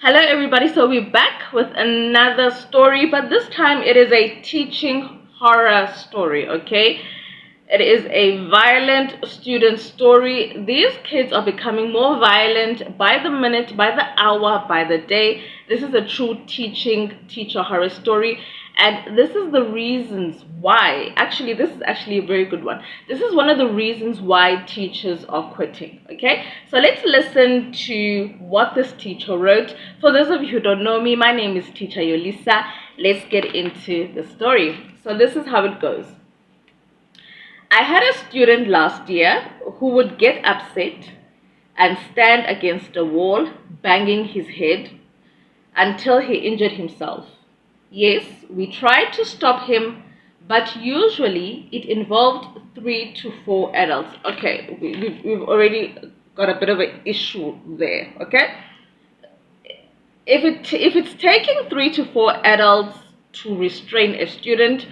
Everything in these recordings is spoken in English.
Hello everybody, so we're back with another story, but this time it is a teaching horror story, okay? It is a violent student story. These kids are becoming more violent by the minute, by the hour, by the day. This is a true teacher horror story, and this is the reasons why. Actually, this is actually a very good one. This is one of the reasons why teachers are quitting, okay? So let's listen to what this teacher wrote. For those of you who don't know me, my name is Teacher Yolisa. Let's get into the story. So this is how it goes. I had a student last year who would get upset and stand against a wall, banging his head until he injured himself. Yes, we tried to stop him, but usually it involved 3 to 4 adults. Okay, we've already got a bit of an issue there, okay? If it's taking 3 to 4 adults to restrain a student,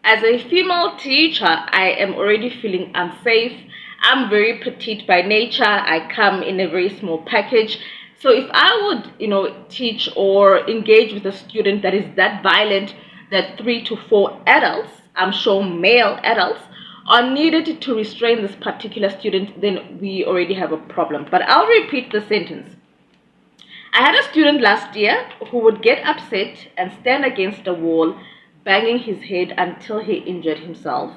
as a female teacher, I am already feeling unsafe. I'm very petite by nature. I come in a very small package. So if I would, teach or engage with a student that is that violent, that 3 to 4 adults, I'm sure male adults, are needed to restrain this particular student, then we already have a problem. But I'll repeat the sentence. I had a student last year who would get upset and stand against a wall, banging his head until he injured himself.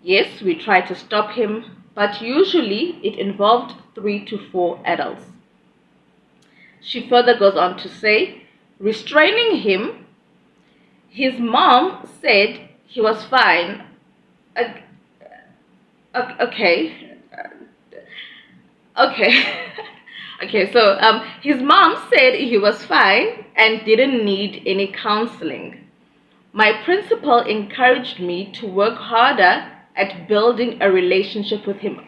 Yes, we tried to stop him, but usually it involved 3 to 4 adults. She further goes on to say, restraining him, his mom said he was fine. Okay. Okay. Okay, so his mom said he was fine and didn't need any counseling. My principal encouraged me to work harder at building a relationship with him.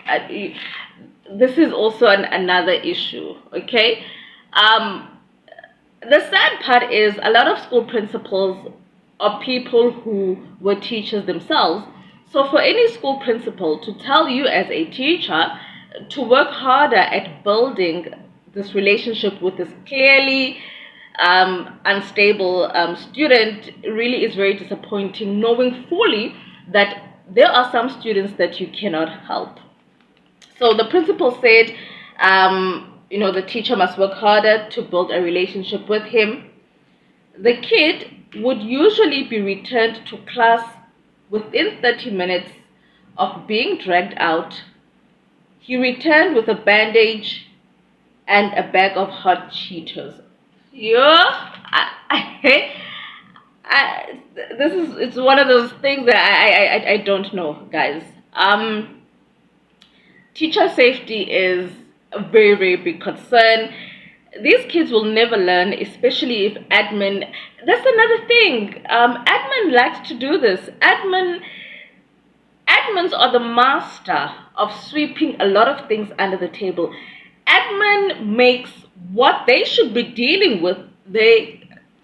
This is also another issue, okay? The sad part is a lot of school principals are people who were teachers themselves. So for any school principal to tell you as a teacher to work harder at building this relationship with this clearly unstable student really is very disappointing, knowing fully that there are some students that you cannot help. So the principal said, the teacher must work harder to build a relationship with him. The kid would usually be returned to class within 30 minutes of being dragged out. He returned with a bandage and a bag of hot Cheetos. It's one of those things that I don't know, guys. Teacher safety is a very, very big concern. These kids will never learn, especially if admin. That's another thing. Admin likes to do this. Admins are the master of sweeping a lot of things under the table. Admin makes what they should be dealing with,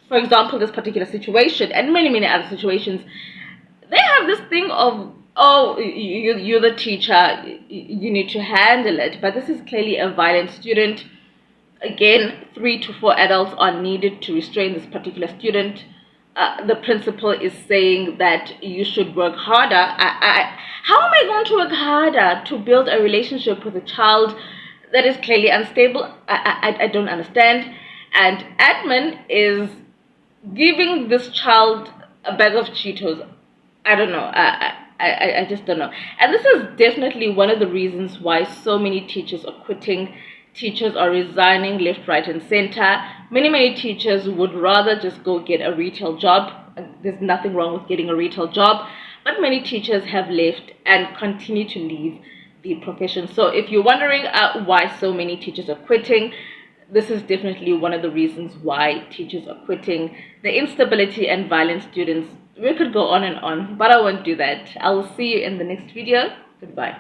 for example, this particular situation and many, many other situations, they have this thing of, oh, you're the teacher, you need to handle it. But this is clearly a violent student. Again, 3 to 4 adults are needed to restrain this particular student. The principal is saying that you should work harder. How am I going to work harder to build a relationship with a child that is clearly unstable? I don't understand. And admin is giving this child a bag of Cheetos. I don't know. I just don't know. And this is definitely one of the reasons why so many teachers are quitting. Teachers are resigning left, right, and center. Many teachers would rather just go get a retail job. There's nothing wrong with getting a retail job, but many teachers have left and continue to leave the profession. So if you're wondering why so many teachers are quitting, this is definitely one of the reasons why teachers are quitting. The instability and violent students. We could go on and on, but I won't do that. I will see you in the next video. Goodbye.